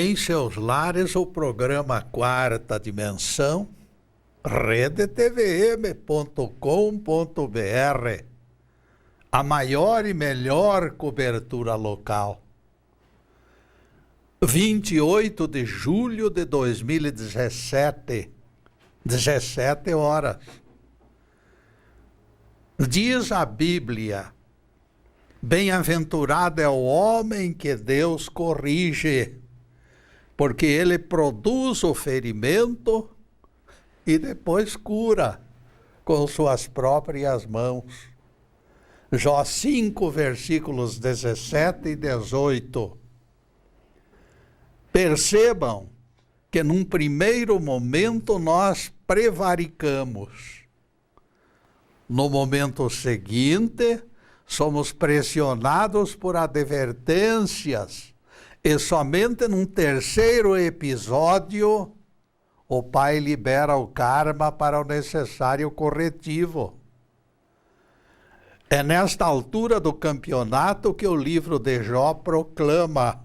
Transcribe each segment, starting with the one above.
Em seus lares, o programa Quarta Dimensão, redetvm.com.br, a maior e melhor cobertura local. 28 de julho de 2017, 17 horas. Diz a Bíblia: bem-aventurado é o homem que Deus corrige, porque ele produz o ferimento e depois cura com suas próprias mãos. Jó 5, versículos 17 e 18. Percebam que num primeiro momento nós prevaricamos. No momento seguinte, somos pressionados por advertências. E somente num terceiro episódio, o Pai libera o karma para o necessário corretivo. É nesta altura do campeonato que o livro de Jó proclama: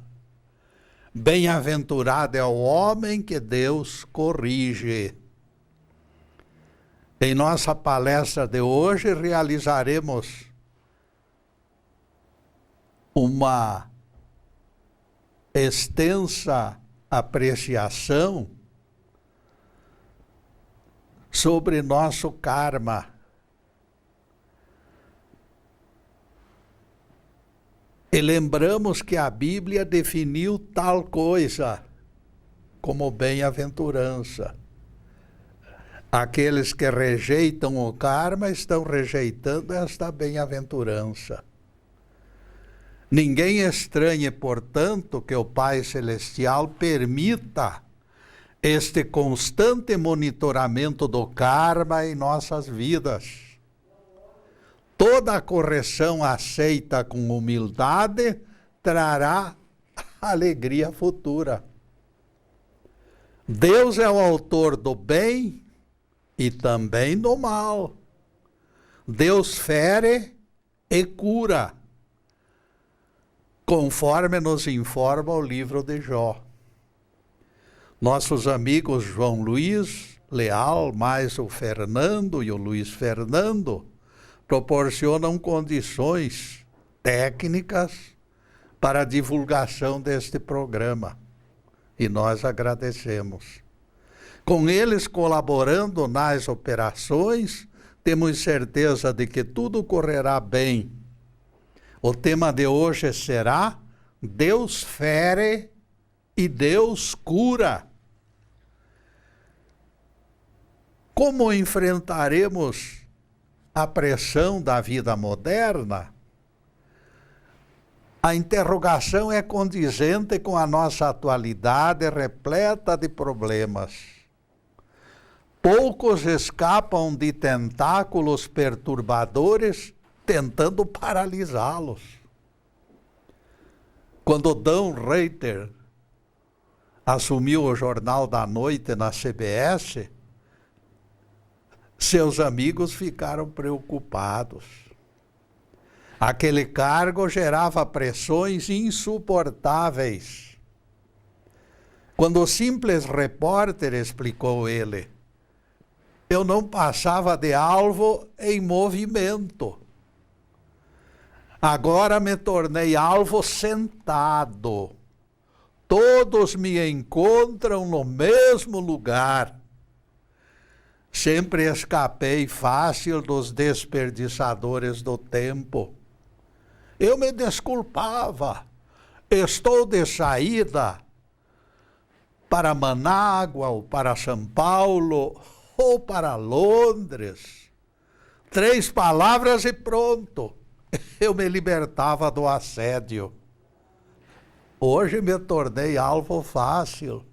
bem-aventurado é o homem que Deus corrige. Em nossa palestra de hoje, realizaremos uma extensa apreciação sobre nosso karma. E lembramos que a Bíblia definiu tal coisa como bem-aventurança. Aqueles que rejeitam o karma estão rejeitando esta bem-aventurança. Ninguém estranhe, portanto, que o Pai Celestial permita este constante monitoramento do karma em nossas vidas. Toda correção aceita com humildade trará alegria futura. Deus é o autor do bem e também do mal. Deus fere e cura, conforme nos informa o livro de Jó. Nossos amigos João Luiz Leal, mais o Fernando e o Luiz Fernando, proporcionam condições técnicas para a divulgação deste programa. E nós agradecemos. Com eles colaborando nas operações, temos certeza de que tudo correrá bem. O tema de hoje será: Deus fere e Deus cura. Como enfrentaremos a pressão da vida moderna? A interrogação é condizente com a nossa atualidade repleta de problemas. Poucos escapam de tentáculos perturbadores tentando paralisá-los. Quando Dan Reiter assumiu o Jornal da Noite na CBS, seus amigos ficaram preocupados. Aquele cargo gerava pressões insuportáveis. Quando o simples repórter, explicou ele, eu não passava de alvo em movimento. Agora me tornei alvo sentado. Todos me encontram no mesmo lugar. Sempre escapei fácil dos desperdiçadores do tempo. Eu me desculpava. Estou de saída para Manágua, ou para São Paulo, ou para Londres. 3 palavras e pronto. Eu me libertava do assédio. Hoje me tornei alvo fácil.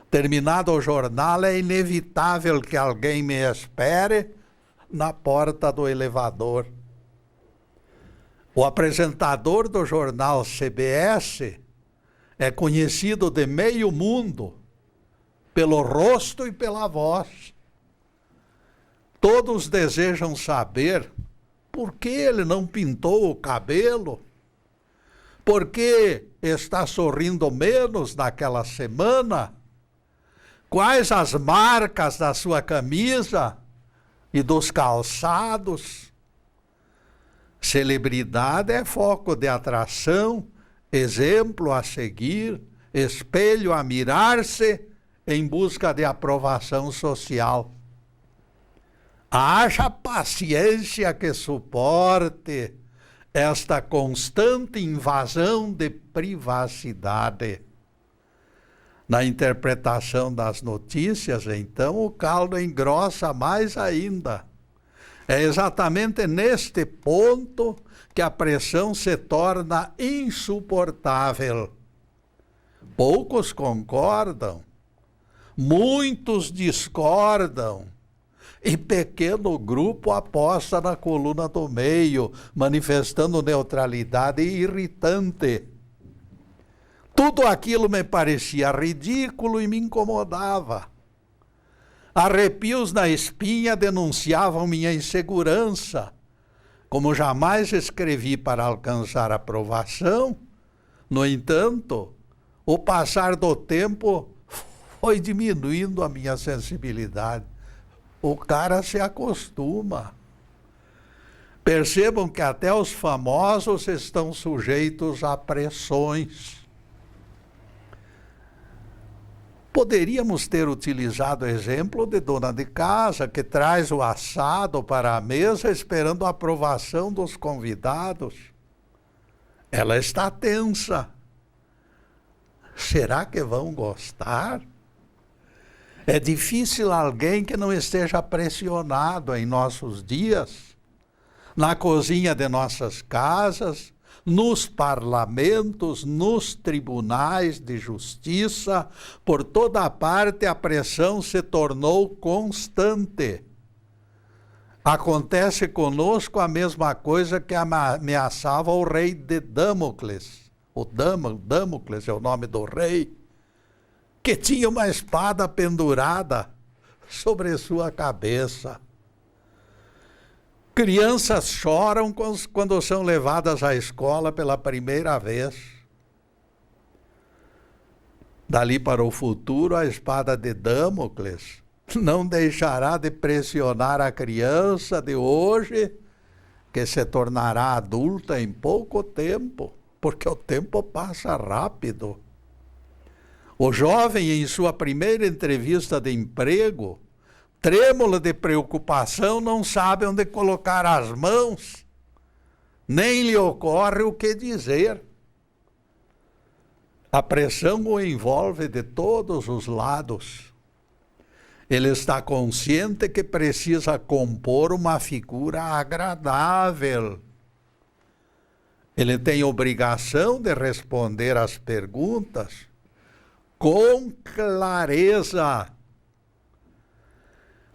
Terminado o jornal, é inevitável que alguém me espere na porta do elevador. O apresentador do jornal CBS é conhecido de meio mundo pelo rosto e pela voz. Todos desejam saber por que ele não pintou o cabelo, Por que está sorrindo menos naquela semana? Quais as marcas da sua camisa e dos calçados? Celebridade é foco de atração, exemplo a seguir, espelho a mirar-se em busca de aprovação social. Haja paciência que suporte esta constante invasão de privacidade. Na interpretação das notícias, então, o caldo engrossa mais ainda. É exatamente neste ponto que a pressão se torna insuportável. Poucos concordam, muitos discordam, e pequeno grupo aposta na coluna do meio, manifestando neutralidade irritante. Tudo aquilo me parecia ridículo e me incomodava. Arrepios na espinha denunciavam minha insegurança. Como jamais escrevi para alcançar aprovação, no entanto, o passar do tempo foi diminuindo a minha sensibilidade. O cara se acostuma. Percebam que até os famosos estão sujeitos a pressões. Poderíamos ter utilizado o exemplo de dona de casa, que traz o assado para a mesa esperando a aprovação dos convidados. Ela está tensa. Será que vão gostar? É difícil alguém que não esteja pressionado em nossos dias, na cozinha de nossas casas, nos parlamentos, nos tribunais de justiça, por toda parte a pressão se tornou constante. Acontece conosco a mesma coisa que ameaçava o rei de Damocles. Damocles é o nome do rei, que tinha uma espada pendurada sobre sua cabeça. Crianças choram quando são levadas à escola pela primeira vez. Dali para o futuro, a espada de Damocles não deixará de pressionar a criança de hoje, que se tornará adulta em pouco tempo, porque o tempo passa rápido. O jovem, em sua primeira entrevista de emprego, trêmulo de preocupação, não sabe onde colocar as mãos, nem lhe ocorre o que dizer. A pressão o envolve de todos os lados. Ele está consciente que precisa compor uma figura agradável. Ele tem obrigação de responder às perguntas com clareza.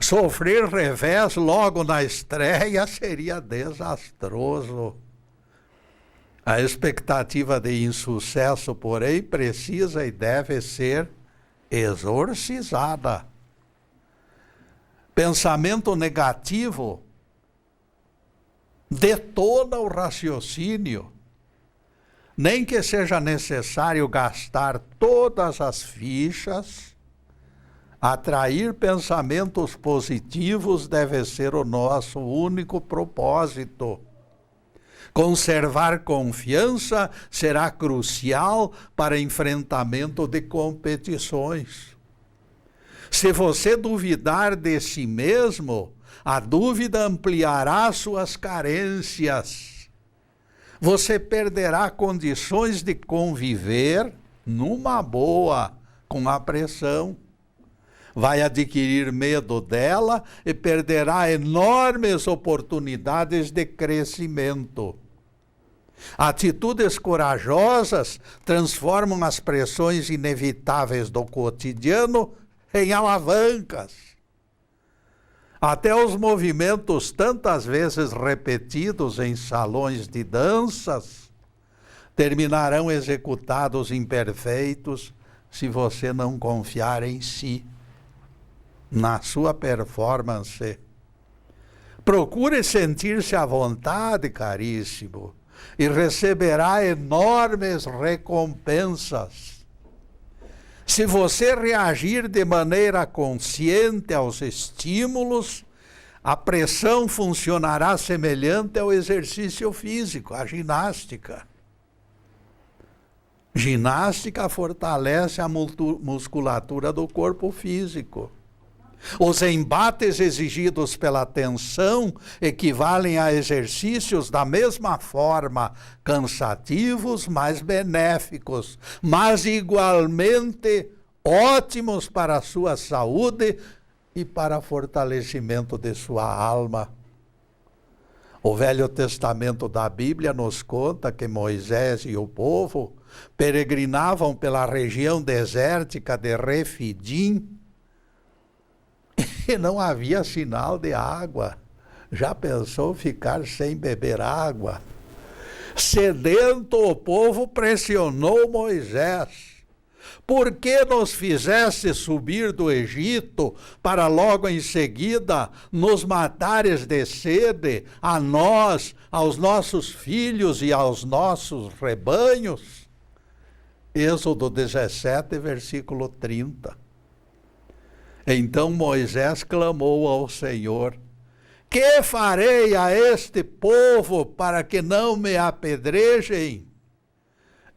Sofrer revés logo na estreia seria desastroso. A expectativa de insucesso, porém, precisa e deve ser exorcizada. Pensamento negativo detona o raciocínio. Nem que seja necessário gastar todas as fichas, atrair pensamentos positivos deve ser o nosso único propósito. Conservar confiança será crucial para enfrentamento de competições. Se você duvidar de si mesmo, a dúvida ampliará suas carências. Você perderá condições de conviver numa boa com a pressão. Vai adquirir medo dela e perderá enormes oportunidades de crescimento. Atitudes corajosas transformam as pressões inevitáveis do cotidiano em alavancas. Até os movimentos tantas vezes repetidos em salões de danças terminarão executados imperfeitos se você não confiar em si, na sua performance. Procure sentir-se à vontade, caríssimo. e receberá enormes recompensas. Se você reagir de maneira consciente aos estímulos, a pressão funcionará semelhante ao exercício físico, à ginástica. Ginástica fortalece a musculatura do corpo físico. Os embates exigidos pela tensão equivalem a exercícios da mesma forma, cansativos, mas benéficos, mas igualmente ótimos para a sua saúde e para o fortalecimento de sua alma. O Velho Testamento da Bíblia nos conta que Moisés e o povo peregrinavam pela região desértica de Refidim, e não havia sinal de água. Já pensou ficar sem beber água? Sedento, o povo pressionou Moisés. Por que nos fizeste subir do Egito para logo em seguida nos matares de sede, a nós, aos nossos filhos e aos nossos rebanhos? Êxodo 17, versículo 30. Então Moisés clamou ao Senhor: que farei a este povo para que não me apedrejem?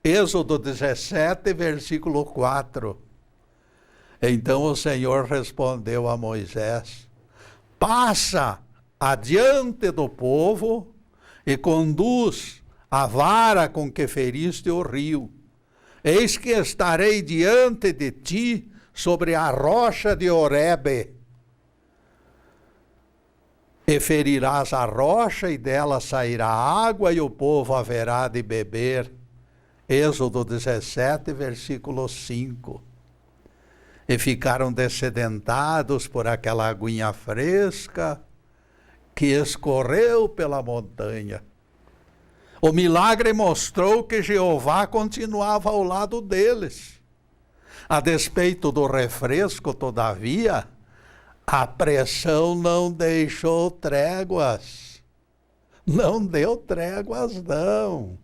Êxodo 17, versículo 4. Então o Senhor respondeu a Moisés: passa adiante do povo e conduz a vara com que feriste o rio. Eis que estarei diante de ti sobre a rocha de Horebe. E ferirás a rocha, e dela sairá água, e o povo haverá de beber. Êxodo 17, versículo 5. E ficaram dessedentados por aquela aguinha fresca que escorreu pela montanha. O milagre mostrou que Jeová continuava ao lado deles. A despeito do refresco, todavia, a pressão não deixou tréguas. Não deu tréguas, não.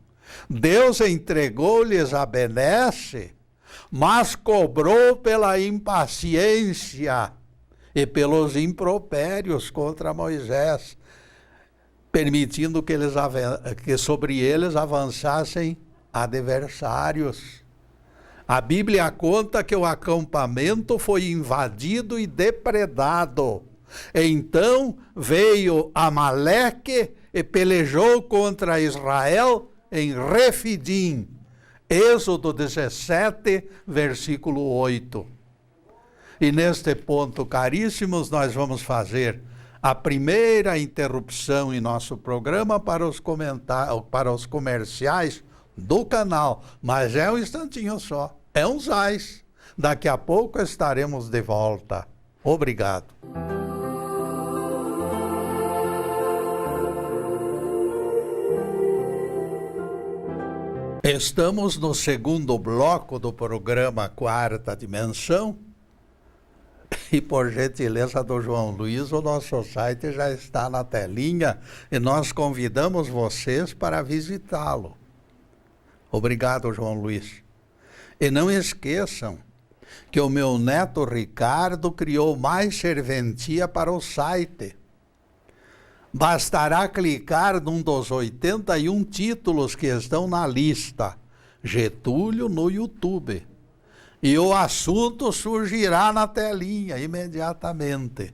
Deus entregou-lhes a benesse, mas cobrou pela impaciência e pelos impropérios contra Moisés, permitindo que sobre eles avançassem adversários. A Bíblia conta que o acampamento foi invadido e depredado. Então veio Amaleque e pelejou contra Israel em Refidim. Êxodo 17, versículo 8. E neste ponto, caríssimos, nós vamos fazer a primeira interrupção em nosso programa para os comerciais do canal, mas é um instantinho só, é uns ais. Daqui a pouco estaremos de volta. Obrigado. Estamos no segundo bloco do programa Quarta Dimensão. E por gentileza do João Luiz, o nosso site já está na telinha e nós convidamos vocês para visitá-lo. Obrigado, João Luiz. E não esqueçam que o meu neto Ricardo criou mais serventia para o site. Bastará clicar num dos 81 títulos que estão na lista, Getúlio no YouTube, e o assunto surgirá na telinha imediatamente.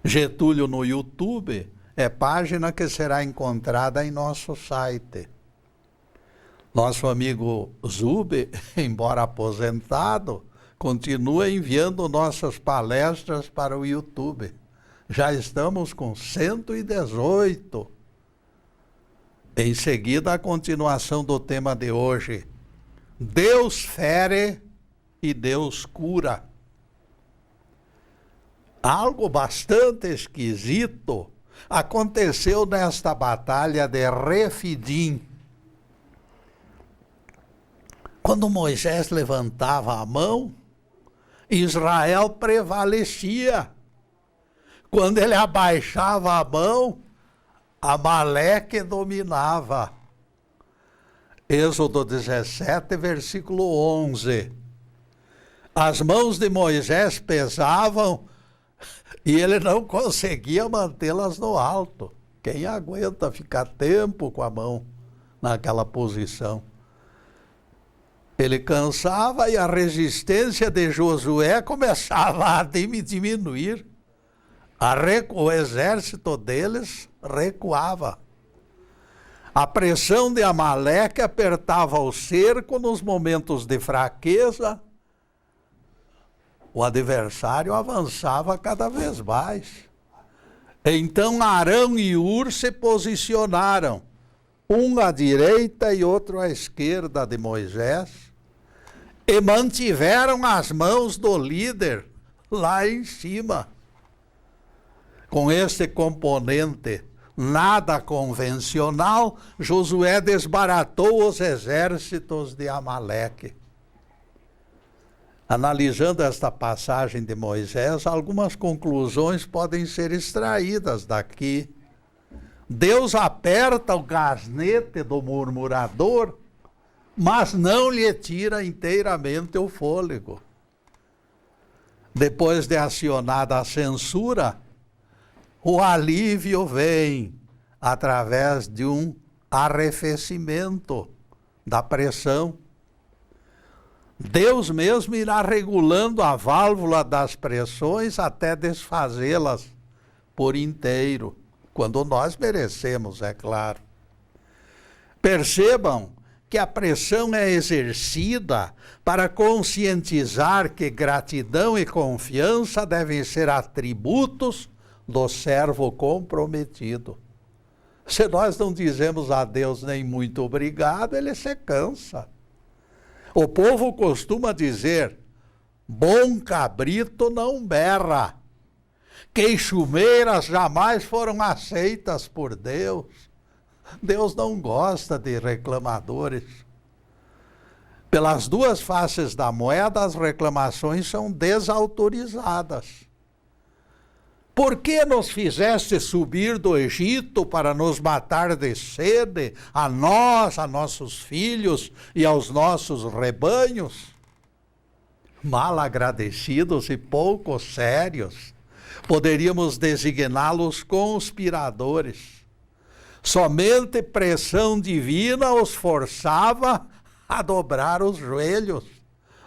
Getúlio no YouTube é página que será encontrada em nosso site. Nosso amigo Zube, embora aposentado, continua enviando nossas palestras para o YouTube. Já estamos com 118. Em seguida, a continuação do tema de hoje. Deus fere e Deus cura. Algo bastante esquisito aconteceu nesta batalha de Refidim. Quando Moisés levantava a mão, Israel prevalecia. Quando ele abaixava a mão, Amaleque dominava. Êxodo 17, versículo 11. As mãos de Moisés pesavam e ele não conseguia mantê-las no alto. Quem aguenta ficar tempo com a mão naquela posição? Ele cansava e a resistência de Josué começava a diminuir. O exército deles recuava. A pressão de Amaleque apertava o cerco nos momentos de fraqueza. O adversário avançava cada vez mais. Então Arão e Hur se posicionaram, um à direita e outro à esquerda de Moisés, e mantiveram as mãos do líder lá em cima. Com este componente nada convencional, Josué desbaratou os exércitos de Amaleque. Analisando esta passagem de Moisés, algumas conclusões podem ser extraídas daqui. Deus aperta o gasnete do murmurador, mas não lhe tira inteiramente o fôlego. Depois de acionada a censura, o alívio vem através de um arrefecimento da pressão. Deus mesmo irá regulando a válvula das pressões até desfazê-las por inteiro, quando nós merecemos, é claro. Percebam que a pressão é exercida para conscientizar que gratidão e confiança devem ser atributos do servo comprometido. Se nós não dizemos a Deus nem muito obrigado, ele se cansa. O povo costuma dizer, bom cabrito não berra. Queixumeiras jamais foram aceitas por Deus. Deus não gosta de reclamadores. Pelas duas faces da moeda, as reclamações são desautorizadas. Por que nos fizeste subir do Egito para nos matar de sede, a nós, a nossos filhos e aos nossos rebanhos? Mal agradecidos e pouco sérios, poderíamos designá-los conspiradores. Somente pressão divina os forçava a dobrar os joelhos.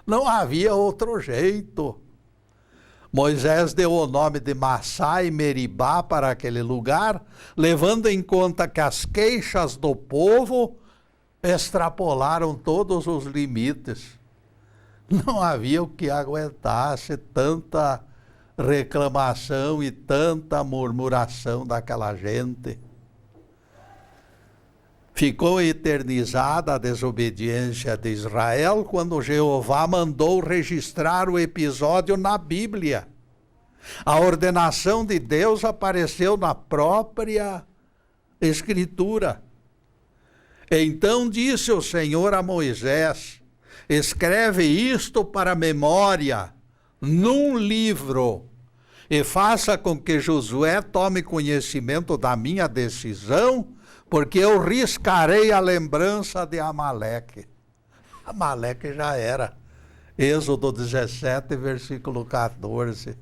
Não havia outro jeito. Moisés deu o nome de Massá e Meribá para aquele lugar, levando em conta que as queixas do povo extrapolaram todos os limites. Não havia o que aguentasse tanta reclamação e tanta murmuração daquela gente. Ficou eternizada a desobediência de Israel quando Jeová mandou registrar o episódio na Bíblia. A ordenação de Deus apareceu na própria Escritura. Então disse o Senhor a Moisés, escreve isto para memória, num livro, e faça com que Josué tome conhecimento da minha decisão, porque eu riscarei a lembrança de Amaleque. Amaleque já era. Êxodo 17, versículo 14.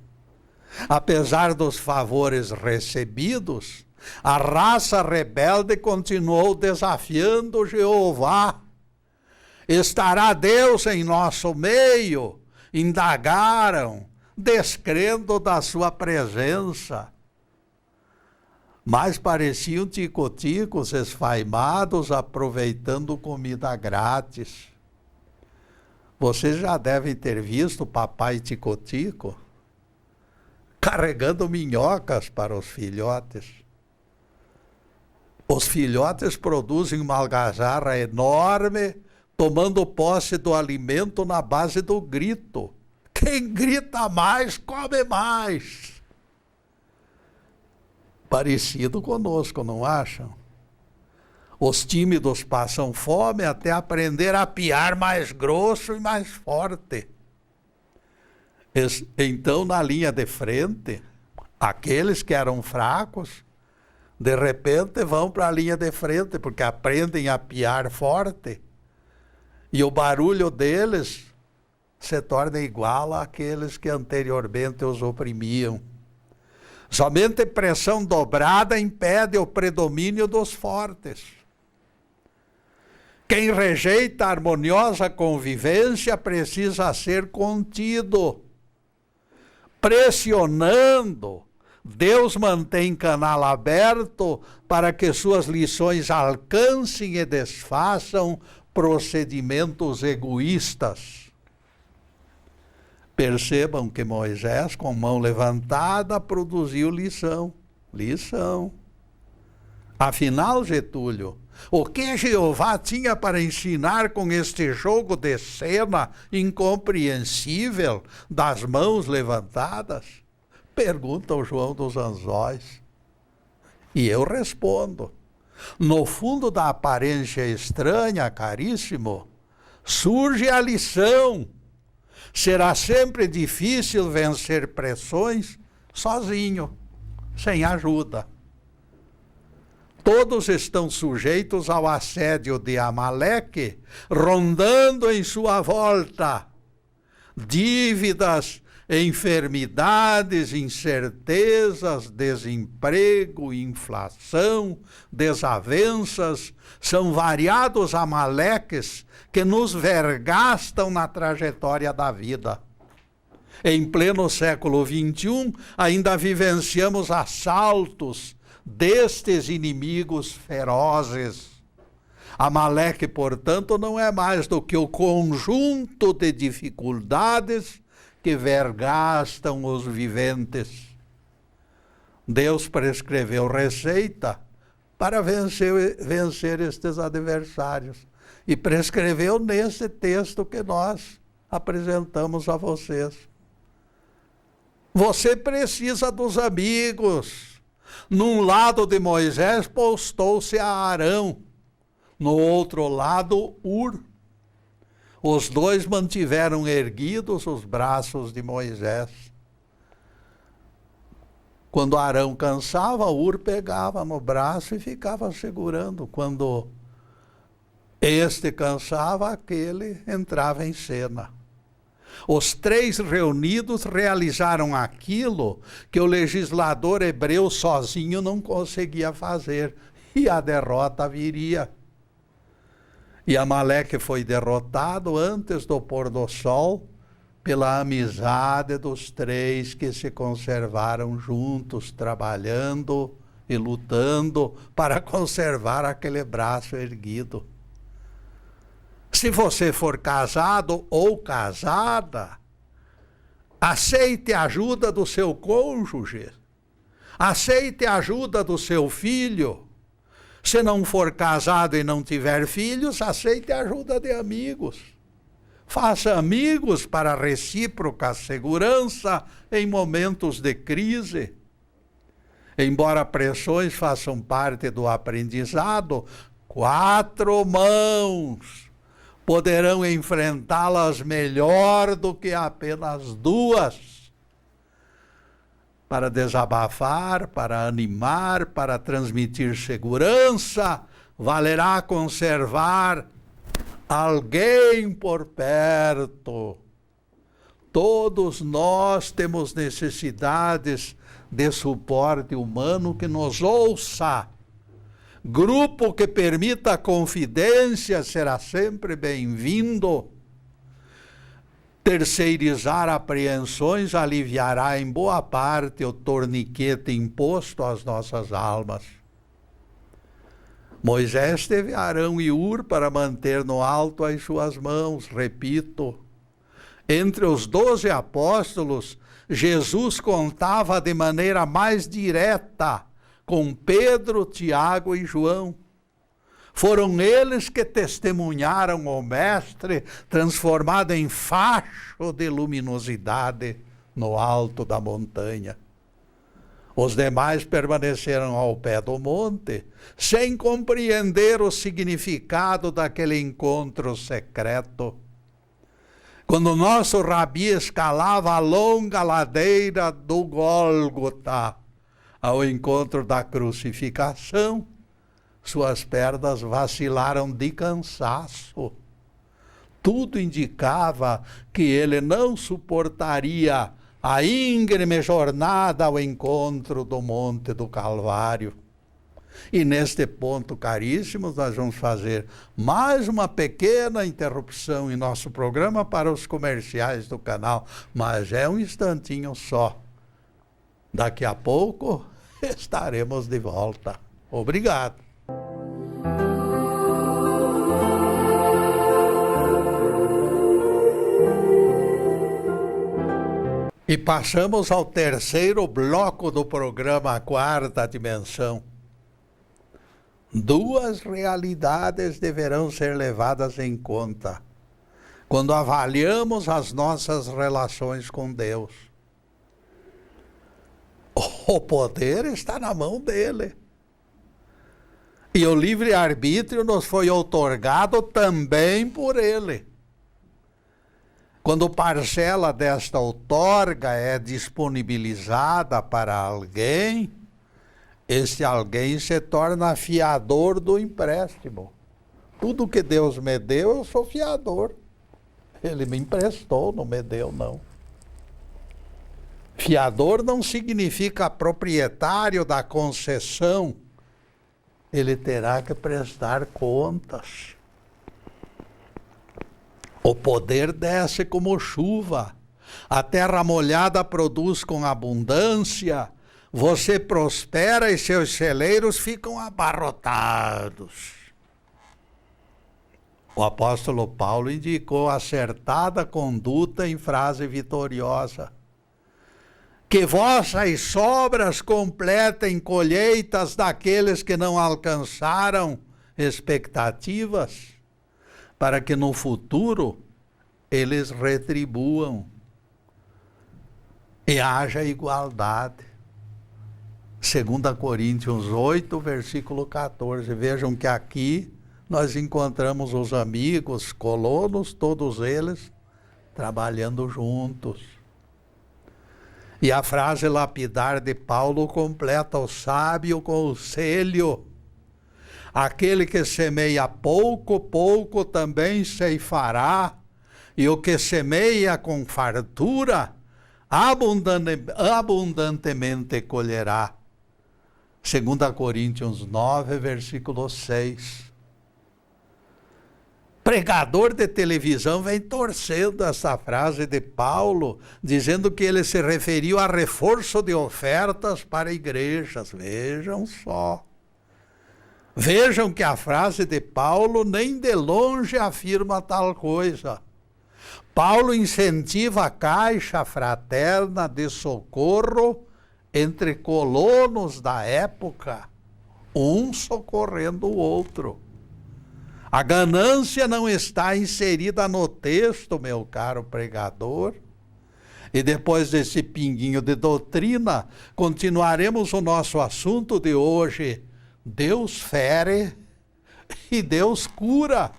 Apesar dos favores recebidos, a raça rebelde continuou desafiando Jeová. Estará Deus em nosso meio? Indagaram, descrendo da sua presença. Mas pareciam ticoticos esfaimados, aproveitando comida grátis. Vocês já devem ter visto o papai ticotico carregando minhocas para os filhotes. Os filhotes produzem uma algazarra enorme, tomando posse do alimento na base do grito. Quem grita mais, come mais. Parecido conosco, não acham? Os tímidos passam fome até aprender a piar mais grosso e mais forte. Então, na linha de frente, aqueles que eram fracos De repente vão para a linha de frente, porque aprendem a piar forte. E o barulho deles se torna igual àqueles que anteriormente os oprimiam. Somente pressão dobrada impede o predomínio dos fortes. Quem rejeita a harmoniosa convivência precisa ser contido. Pressionando, Deus mantém canal aberto para que suas lições alcancem e desfaçam procedimentos egoístas. Percebam que Moisés, com mão levantada, produziu lição. Lição. Afinal, Getúlio, o que Jeová tinha para ensinar com este jogo de cena incompreensível das mãos levantadas? Pergunta o João dos Anzóis. E eu respondo. No fundo da aparência estranha, caríssimo, surge a lição. Será sempre difícil vencer pressões sozinho, sem ajuda. Todos estão sujeitos ao assédio de Amaleque, rondando em sua volta. Dívidas, enfermidades, incertezas, desemprego, inflação, desavenças, são variados amaleques que nos vergastam na trajetória da vida. Em pleno século XXI, ainda vivenciamos assaltos destes inimigos ferozes. Amaleque, portanto, não é mais do que o conjunto de dificuldades que vergastam os viventes. Deus prescreveu receita para vencer estes adversários. E prescreveu nesse texto que nós apresentamos a vocês. Você precisa dos amigos. Num lado de Moisés postou-se a Arão, no outro lado Ur. Os dois mantiveram erguidos os braços de Moisés. Quando Arão cansava, Ur pegava no braço e ficava segurando. Quando este cansava, aquele entrava em cena. Os três reunidos realizaram aquilo que o legislador hebreu sozinho não conseguia fazer, e a derrota viria. E Amaleque foi derrotado antes do pôr do sol pela amizade dos três que se conservaram juntos, trabalhando e lutando para conservar aquele braço erguido. Se você for casado ou casada, aceite a ajuda do seu cônjuge, aceite a ajuda do seu filho. Se não for casado e não tiver filhos, aceite a ajuda de amigos. Faça amigos para recíproca segurança em momentos de crise. Embora pressões façam parte do aprendizado, 4 mãos poderão enfrentá-las melhor do que apenas 2. Para desabafar, para animar, para transmitir segurança, valerá conservar alguém por perto. Todos nós temos necessidades de suporte humano que nos ouça. Grupo que permita a confidência será sempre bem-vindo. Terceirizar apreensões aliviará em boa parte o torniquete imposto às nossas almas. Moisés teve Arão e Ur para manter no alto as suas mãos, repito. Entre os 12 apóstolos, Jesus contava de maneira mais direta com Pedro, Tiago e João. Foram eles que testemunharam o Mestre transformado em facho de luminosidade no alto da montanha. Os demais permaneceram ao pé do monte, sem compreender o significado daquele encontro secreto. Quando nosso rabi escalava a longa ladeira do Gólgota, ao encontro da crucificação, suas pernas vacilaram de cansaço. Tudo indicava que ele não suportaria a íngreme jornada ao encontro do Monte do Calvário. E neste ponto, caríssimos, nós vamos fazer mais uma pequena interrupção em nosso programa para os comerciais do canal, mas é um instantinho só. Daqui a pouco estaremos de volta. Obrigado. E passamos ao terceiro bloco do programa Quarta Dimensão. Duas realidades deverão ser levadas em conta quando avaliamos as nossas relações com Deus. O poder está na mão dele. E o livre-arbítrio nos foi outorgado também por ele. Quando parcela desta outorga é disponibilizada para alguém, este alguém se torna fiador do empréstimo. Tudo que Deus me deu, eu sou fiador. Ele me emprestou, não me deu, não. Fiador não significa proprietário da concessão. Ele terá que prestar contas. O poder desce como chuva. A terra molhada produz com abundância. Você prospera e seus celeiros ficam abarrotados. O apóstolo Paulo indicou acertada conduta em frase vitoriosa. Que vossas sobras completem colheitas daqueles que não alcançaram expectativas, para que no futuro eles retribuam e haja igualdade. 2 Coríntios 8, versículo 14. Vejam que aqui nós encontramos os amigos, colonos, todos eles trabalhando juntos. E a frase lapidar de Paulo completa o sábio conselho. Aquele que semeia pouco, pouco também ceifará, e o que semeia com fartura, abundantemente colherá. 2 Coríntios 9, versículo 6. Pregador de televisão vem torcendo essa frase de Paulo, dizendo que ele se referiu a reforço de ofertas para igrejas. Vejam só. Vejam que a frase de Paulo nem de longe afirma tal coisa. Paulo incentiva a caixa fraterna de socorro entre colonos da época, um socorrendo o outro. A ganância não está inserida no texto, meu caro pregador. E depois desse pinguinho de doutrina, continuaremos o nosso assunto de hoje. Deus fere e Deus cura.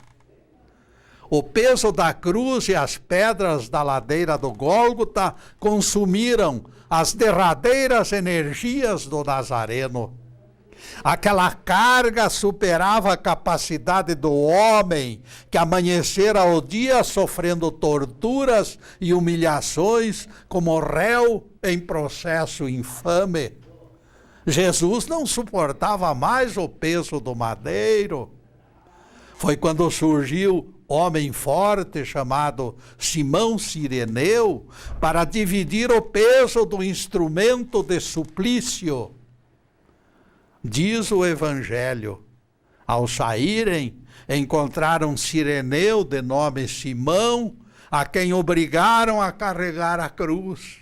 O peso da cruz e as pedras da ladeira do Gólgota consumiram as derradeiras energias do Nazareno. Aquela carga superava a capacidade do homem que amanhecera o dia sofrendo torturas e humilhações como réu em processo infame. Jesus não suportava mais o peso do madeiro. Foi quando surgiu homem forte chamado Simão Cireneu para dividir o peso do instrumento de suplício. Diz o Evangelho, ao saírem, encontraram Cireneu, de nome Simão, a quem obrigaram a carregar a cruz.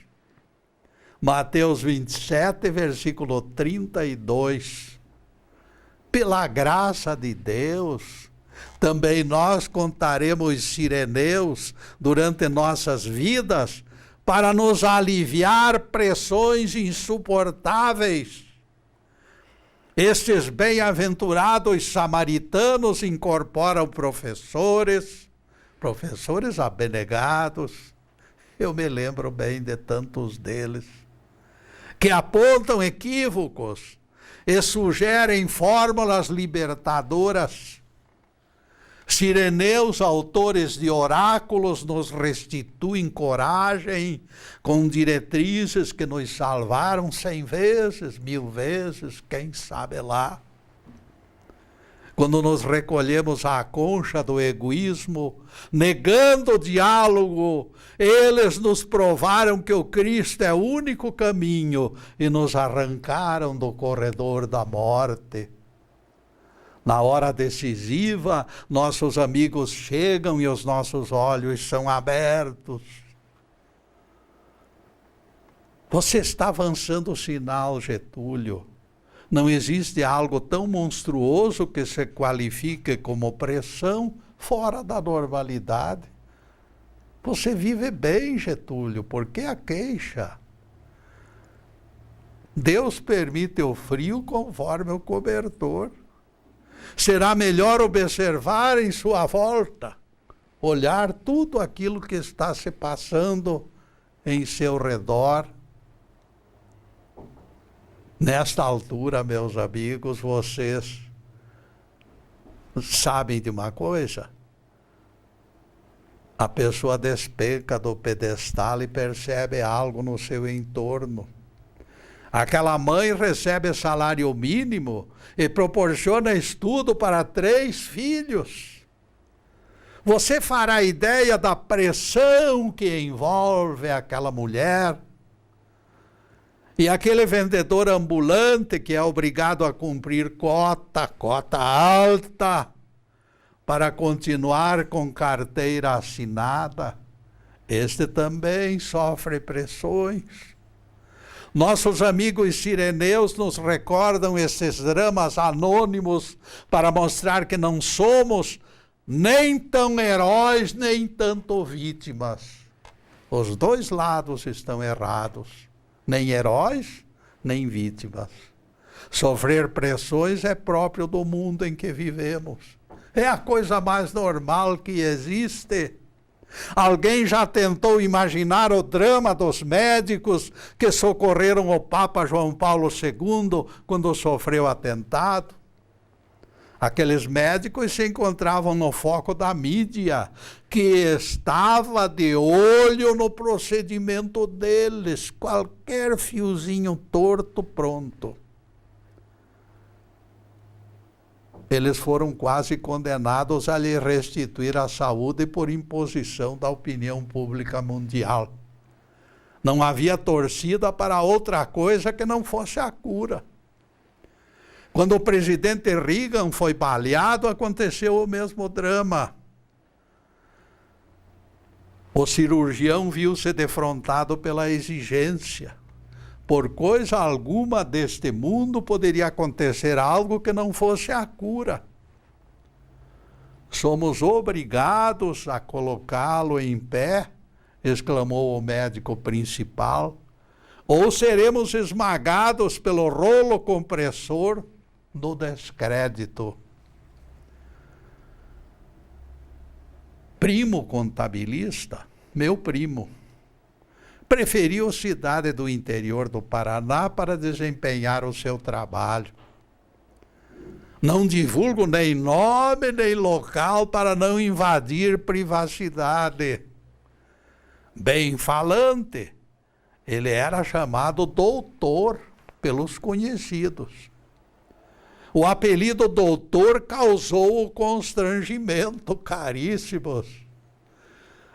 Mateus 27, versículo 32. Pela graça de Deus, também nós contaremos Cireneus durante nossas vidas para nos aliviar pressões insuportáveis. Estes bem-aventurados samaritanos incorporam professores abnegados. Eu me lembro bem de tantos deles, que apontam equívocos e sugerem fórmulas libertadoras. Sireneus, autores de oráculos, nos restituem coragem com diretrizes que nos salvaram 100 vezes, 1000 vezes, quem sabe lá. Quando nos recolhemos à concha do egoísmo, negando o diálogo, eles nos provaram que o Cristo é o único caminho e nos arrancaram do corredor da morte. Na hora decisiva, nossos amigos chegam e os nossos olhos são abertos. Você está avançando o sinal, Getúlio. Não existe algo tão monstruoso que se qualifique como pressão fora da normalidade. Você vive bem, Getúlio, por que a queixa? Deus permite o frio conforme o cobertor. Será melhor observar em sua volta, olhar tudo aquilo que está se passando em seu redor. Nesta altura, meus amigos, vocês sabem de uma coisa? A pessoa despenca do pedestal e percebe algo no seu entorno. Aquela mãe recebe salário mínimo e proporciona estudo para 3 filhos. Você fará ideia da pressão que envolve aquela mulher? E aquele vendedor ambulante que é obrigado a cumprir cota alta, para continuar com carteira assinada, este também sofre pressões. Nossos amigos sireneus nos recordam esses dramas anônimos para mostrar que não somos nem tão heróis, nem tanto vítimas. Os dois lados estão errados. Nem heróis, nem vítimas. Sofrer pressões é próprio do mundo em que vivemos. É a coisa mais normal que existe. Alguém já tentou imaginar o drama dos médicos que socorreram o Papa João Paulo II quando sofreu atentado? Aqueles médicos se encontravam no foco da mídia, que estava de olho no procedimento deles, qualquer fiozinho torto, pronto. Eles foram quase condenados a lhe restituir a saúde por imposição da opinião pública mundial. Não havia torcida para outra coisa que não fosse a cura. Quando o presidente Reagan foi baleado, aconteceu o mesmo drama. O cirurgião viu-se defrontado pela exigência. Por coisa alguma deste mundo poderia acontecer algo que não fosse a cura. Somos obrigados a colocá-lo em pé, exclamou o médico principal, ou seremos esmagados pelo rolo compressor do descrédito. Primo contabilista, meu primo, preferiu cidade do interior do Paraná para desempenhar o seu trabalho. Não divulgo nem nome nem local para não invadir privacidade. Bem falante, ele era chamado doutor pelos conhecidos. O apelido doutor causou constrangimento, caríssimos.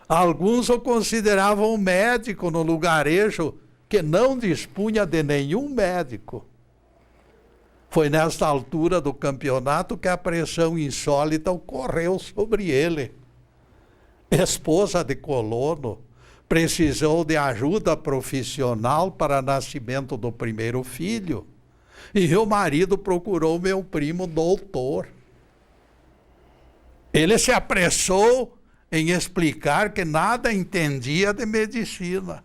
Alguns o consideravam médico no lugarejo que não dispunha de nenhum médico. Foi nesta altura do campeonato que a pressão insólita ocorreu sobre ele. Esposa de colono, precisou de ajuda profissional para o nascimento do primeiro filho. E o marido procurou meu primo doutor. Ele se apressou em explicar que nada entendia de medicina.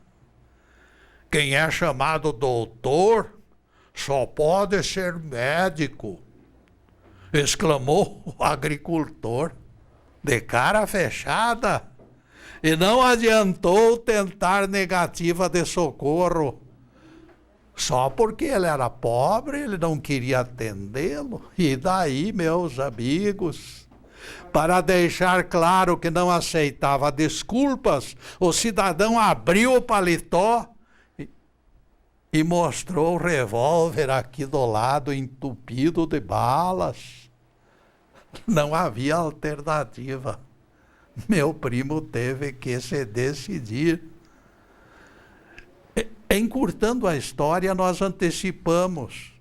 Quem é chamado doutor só pode ser médico, exclamou o agricultor, de cara fechada, e não adiantou tentar negativa de socorro. Só porque ele era pobre, ele não queria atendê-lo. E daí, meus amigos, para deixar claro que não aceitava desculpas, o cidadão abriu o paletó e mostrou o revólver aqui do lado, entupido de balas. Não havia alternativa. Meu primo teve que se decidir. Encurtando a história, nós antecipamos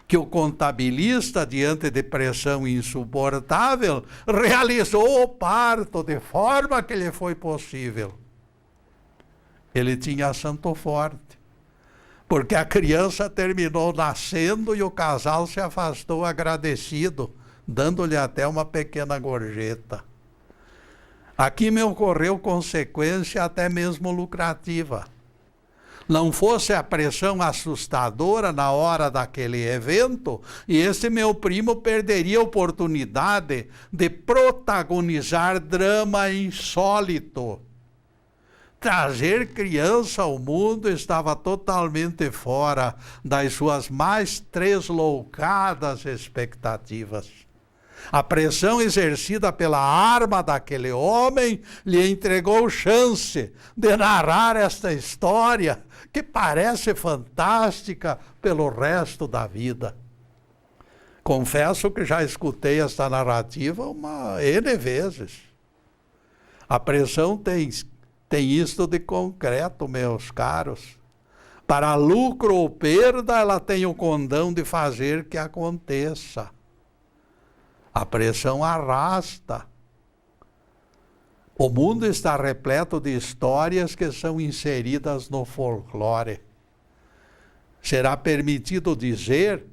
que o contabilista, diante de pressão insuportável, realizou o parto de forma que lhe foi possível. Ele tinha santo forte, porque a criança terminou nascendo e o casal se afastou agradecido, dando-lhe até uma pequena gorjeta. Aqui me ocorreu consequência até mesmo lucrativa. Não fosse a pressão assustadora na hora daquele evento, e esse meu primo perderia a oportunidade de protagonizar drama insólito. Trazer criança ao mundo estava totalmente fora das suas mais tresloucadas expectativas. A pressão exercida pela arma daquele homem lhe entregou chance de narrar esta história, que parece fantástica, pelo resto da vida. Confesso que já escutei esta narrativa N vezes. A pressão tem isto de concreto, meus caros. Para lucro ou perda, ela tem o condão de fazer que aconteça. A pressão arrasta. O mundo está repleto de histórias que são inseridas no folclore. Será permitido dizer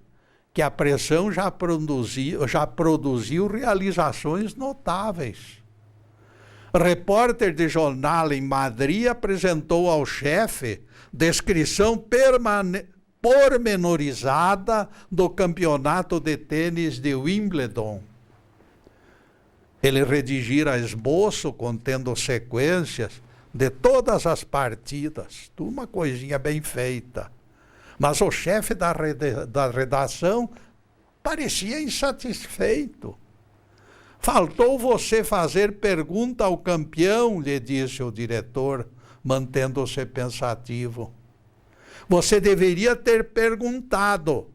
que a pressão já produziu realizações notáveis. Repórter de jornal em Madrid apresentou ao chefe descrição pormenorizada do campeonato de tênis de Wimbledon. Ele redigira esboço contendo sequências de todas as partidas, uma coisinha bem feita. Mas o chefe da redação parecia insatisfeito. Faltou você fazer pergunta ao campeão, lhe disse o diretor, mantendo-se pensativo. Você deveria ter perguntado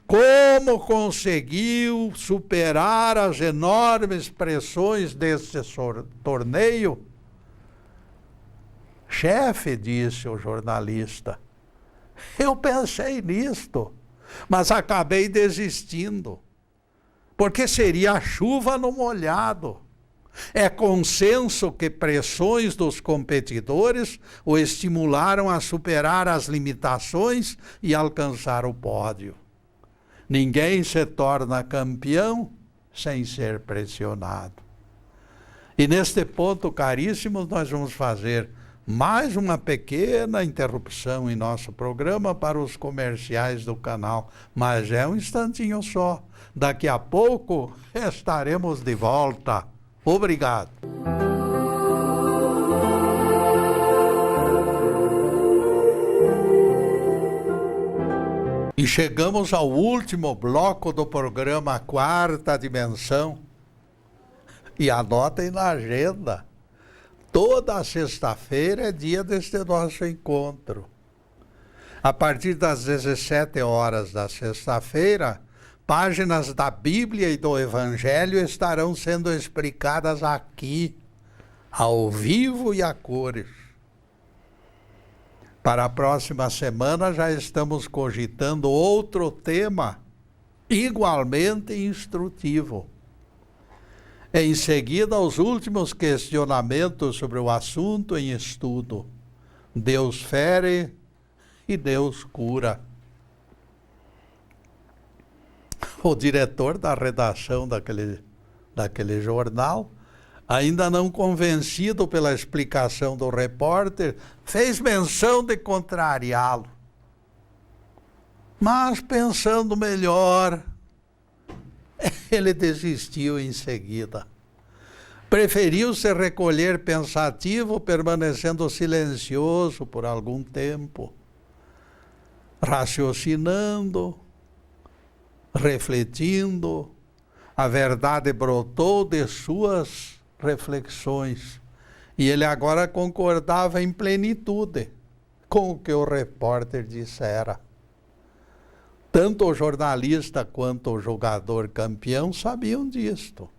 como conseguiu superar as enormes pressões desse torneio. Chefe, disse o jornalista, eu pensei nisto, mas acabei desistindo, porque seria a chuva no molhado. É consenso que pressões dos competidores o estimularam a superar as limitações e alcançar o pódio. Ninguém se torna campeão sem ser pressionado. E neste ponto, caríssimos, nós vamos fazer mais uma pequena interrupção em nosso programa para os comerciais do canal. Mas é um instantinho só. Daqui a pouco estaremos de volta. Obrigado. E chegamos ao último bloco do programa Quarta Dimensão. E anotem na agenda. Toda sexta-feira é dia deste nosso encontro. A partir das 17 horas da sexta-feira, páginas da Bíblia e do Evangelho estarão sendo explicadas aqui, ao vivo e a cores. Para a próxima semana já estamos cogitando outro tema igualmente instrutivo. Em seguida, os últimos questionamentos sobre o assunto em estudo. Deus fere e Deus cura. O diretor da redação daquele jornal, ainda não convencido pela explicação do repórter, fez menção de contrariá-lo. Mas, pensando melhor, ele desistiu em seguida. Preferiu se recolher pensativo, permanecendo silencioso por algum tempo. raciocinando, refletindo, a verdade brotou de suas reflexões. E ele agora concordava em plenitude com o que o repórter dissera. Tanto o jornalista quanto o jogador campeão sabiam disto.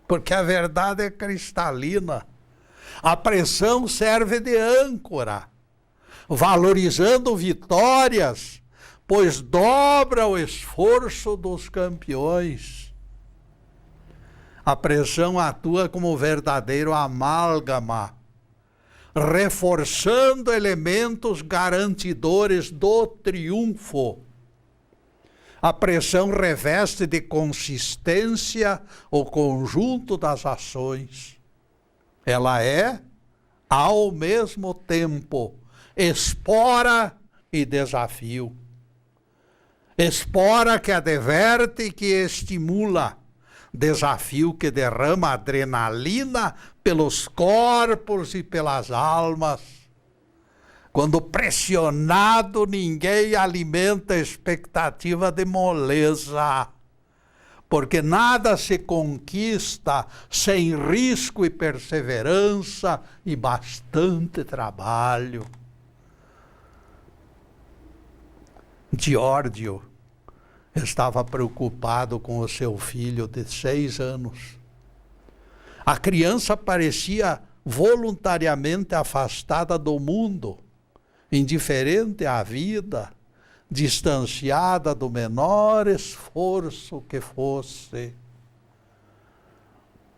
Porque a verdade é cristalina. A pressão serve de âncora, valorizando vitórias, pois dobra o esforço dos campeões. A pressão atua como verdadeiro amálgama, reforçando elementos garantidores do triunfo. A pressão reveste de consistência o conjunto das ações. Ela é, ao mesmo tempo, espora e desafio. Espora que adverte e que estimula. Desafio que derrama adrenalina pelos corpos e pelas almas. Quando pressionado, ninguém alimenta a expectativa de moleza, porque nada se conquista sem risco e perseverança e bastante trabalho. Giorgio estava preocupado com o seu filho de 6 anos. A criança parecia voluntariamente afastada do mundo, indiferente à vida, distanciada do menor esforço que fosse.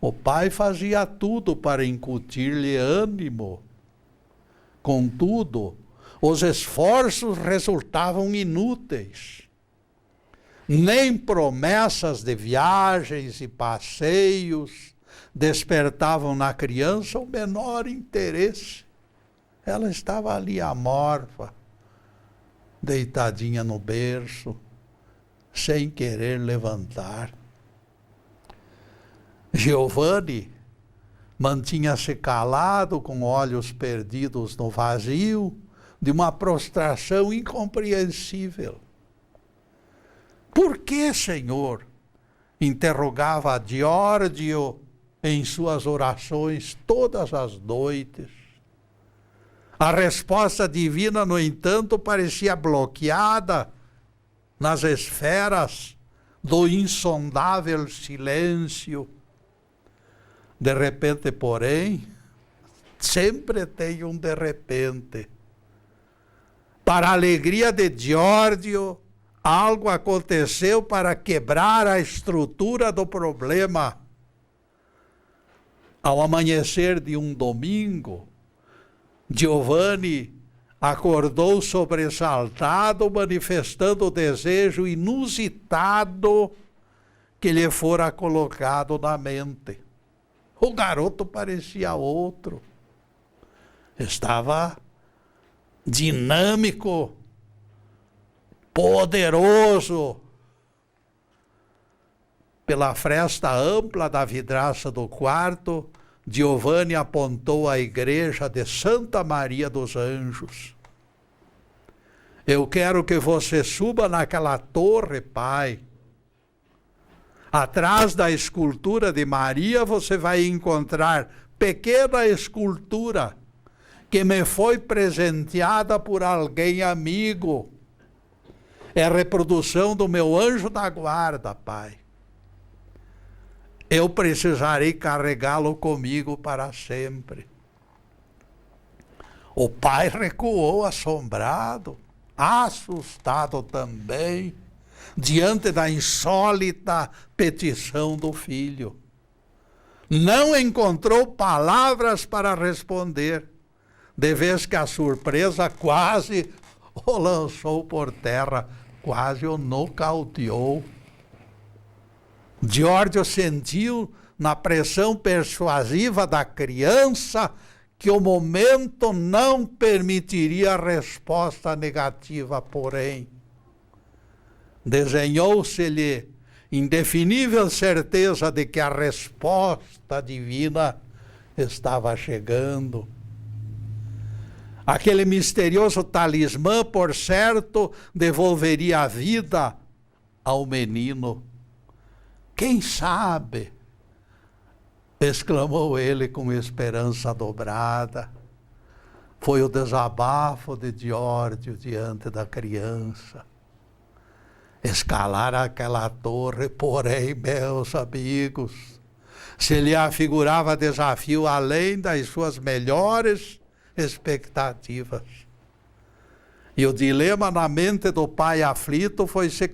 O pai fazia tudo para incutir-lhe ânimo. Contudo, os esforços resultavam inúteis. Nem promessas de viagens e passeios despertavam na criança o menor interesse. Ela estava ali amorfa, deitadinha no berço, sem querer levantar. Giovanni mantinha-se calado, com olhos perdidos no vazio, de uma prostração incompreensível. Por que, Senhor? Interrogava Giorgio em suas orações todas as noites. A resposta divina, no entanto, parecia bloqueada nas esferas do insondável silêncio. De repente, porém, sempre tem um de repente. Para a alegria de Giorgio, algo aconteceu para quebrar a estrutura do problema. Ao amanhecer de um domingo, Giovanni acordou sobressaltado, manifestando o desejo inusitado que lhe fora colocado na mente. O garoto parecia outro. Estava dinâmico, poderoso. Pela fresta ampla da vidraça do quarto, Giovanni apontou a igreja de Santa Maria dos Anjos. Eu quero que você suba naquela torre, pai. Atrás da escultura de Maria, você vai encontrar pequena escultura que me foi presenteada por alguém amigo. É a reprodução do meu anjo da guarda, pai. Eu precisarei carregá-lo comigo para sempre. O pai recuou assombrado, assustado também, diante da insólita petição do filho. Não encontrou palavras para responder, de vez que a surpresa quase o lançou por terra, quase o nocauteou. Giorgio sentiu na pressão persuasiva da criança que o momento não permitiria resposta negativa, porém. Desenhou-se-lhe indefinível certeza de que a resposta divina estava chegando. Aquele misterioso talismã, por certo, devolveria a vida ao menino. Quem sabe? Exclamou ele com esperança dobrada. Foi o desabafo de Giorgio diante da criança. Escalar aquela torre, porém, meus amigos, se lhe afigurava desafio além das suas melhores expectativas. E o dilema na mente do pai aflito foi se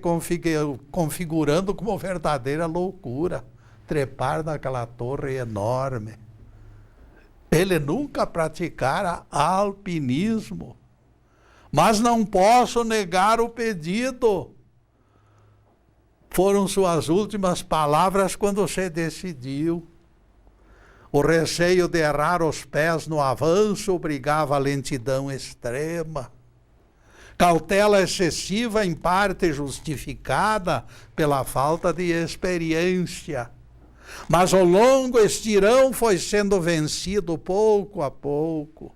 configurando como verdadeira loucura, trepar naquela torre enorme. Ele nunca praticara alpinismo, mas não posso negar o pedido. Foram suas últimas palavras quando se decidiu. O receio de errar os pés no avanço obrigava a lentidão extrema. Cautela excessiva, em parte justificada pela falta de experiência. Mas o longo estirão foi sendo vencido pouco a pouco.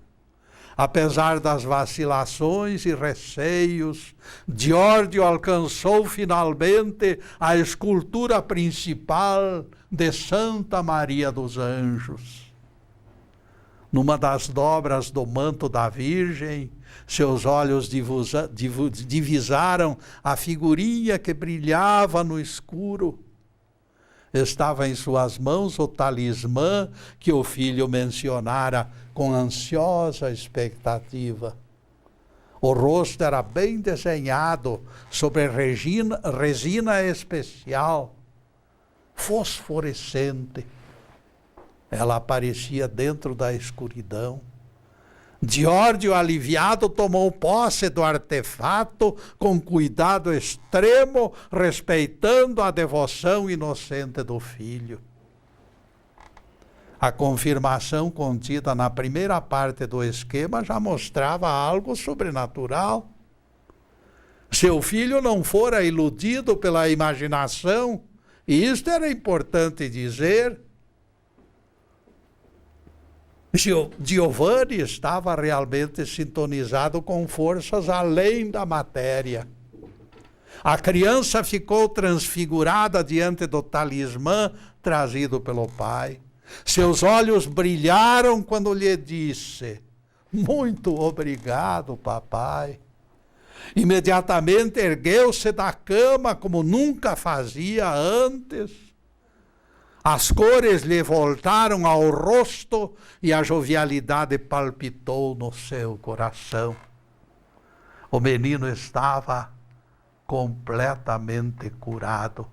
Apesar das vacilações e receios, Giorgio alcançou finalmente a escultura principal de Santa Maria dos Anjos. Numa das dobras do manto da Virgem, seus olhos divisaram a figurinha que brilhava no escuro. Estava em suas mãos o talismã que o filho mencionara com ansiosa expectativa. O rosto era bem desenhado sobre resina especial, fosforescente. Ela aparecia dentro da escuridão. Giorgio, aliviado, tomou posse do artefato com cuidado extremo, respeitando a devoção inocente do filho. A confirmação contida na primeira parte do esquema já mostrava algo sobrenatural. Seu filho não fora iludido pela imaginação, e isto era importante dizer. Giovanni estava realmente sintonizado com forças além da matéria. A criança ficou transfigurada diante do talismã trazido pelo pai. Seus olhos brilharam quando lhe disse: "Muito obrigado, papai." Imediatamente ergueu-se da cama como nunca fazia antes. As cores lhe voltaram ao rosto e a jovialidade palpitou no seu coração. O menino estava completamente curado.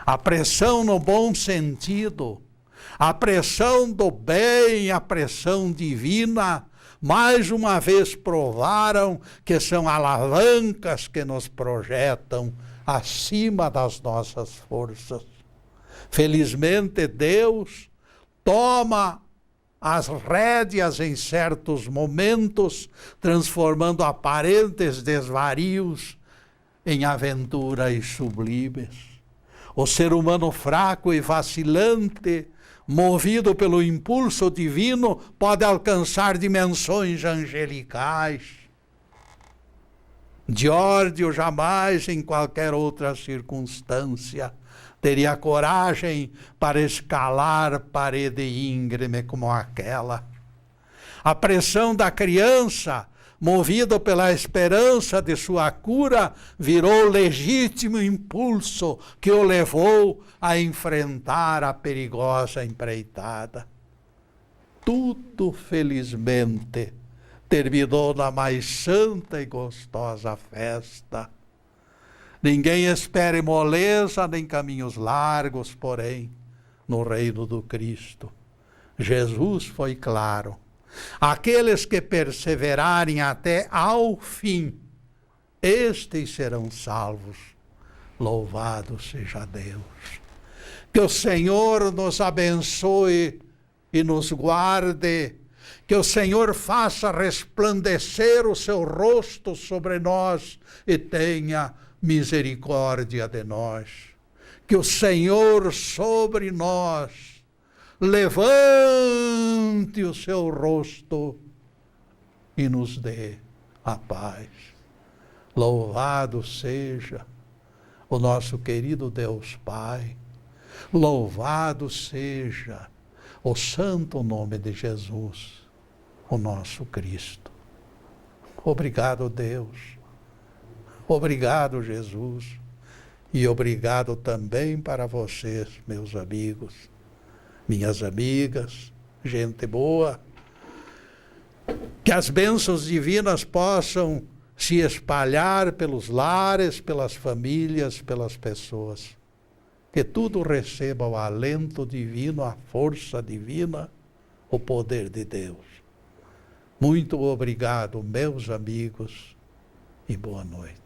A pressão no bom sentido, a pressão do bem, a pressão divina, mais uma vez provaram que são alavancas que nos projetam acima das nossas forças. Felizmente, Deus toma as rédeas em certos momentos, transformando aparentes desvarios em aventuras sublimes. O ser humano fraco e vacilante, movido pelo impulso divino, pode alcançar dimensões angelicais. Giorgio jamais, em qualquer outra circunstância, teria coragem para escalar parede íngreme como aquela. A pressão da criança, movido pela esperança de sua cura, virou legítimo impulso que o levou a enfrentar a perigosa empreitada. Tudo, felizmente, terminou na mais santa e gostosa festa. Ninguém espere moleza nem caminhos largos, porém, no reino do Cristo. Jesus foi claro. Aqueles que perseverarem até ao fim, estes serão salvos. Louvado seja Deus. Que o Senhor nos abençoe e nos guarde. Que o Senhor faça resplandecer o seu rosto sobre nós e tenha misericórdia de nós. Que o Senhor sobre nós levante o seu rosto e nos dê a paz. Louvado seja o nosso querido Deus Pai. Louvado seja o santo nome de Jesus, o nosso Cristo. Obrigado, Deus. Obrigado, Jesus. E obrigado também para vocês, meus amigos, minhas amigas, gente boa. Que as bênçãos divinas possam se espalhar pelos lares, pelas famílias, pelas pessoas. Que tudo receba o alento divino, a força divina, o poder de Deus. Muito obrigado, meus amigos, e boa noite.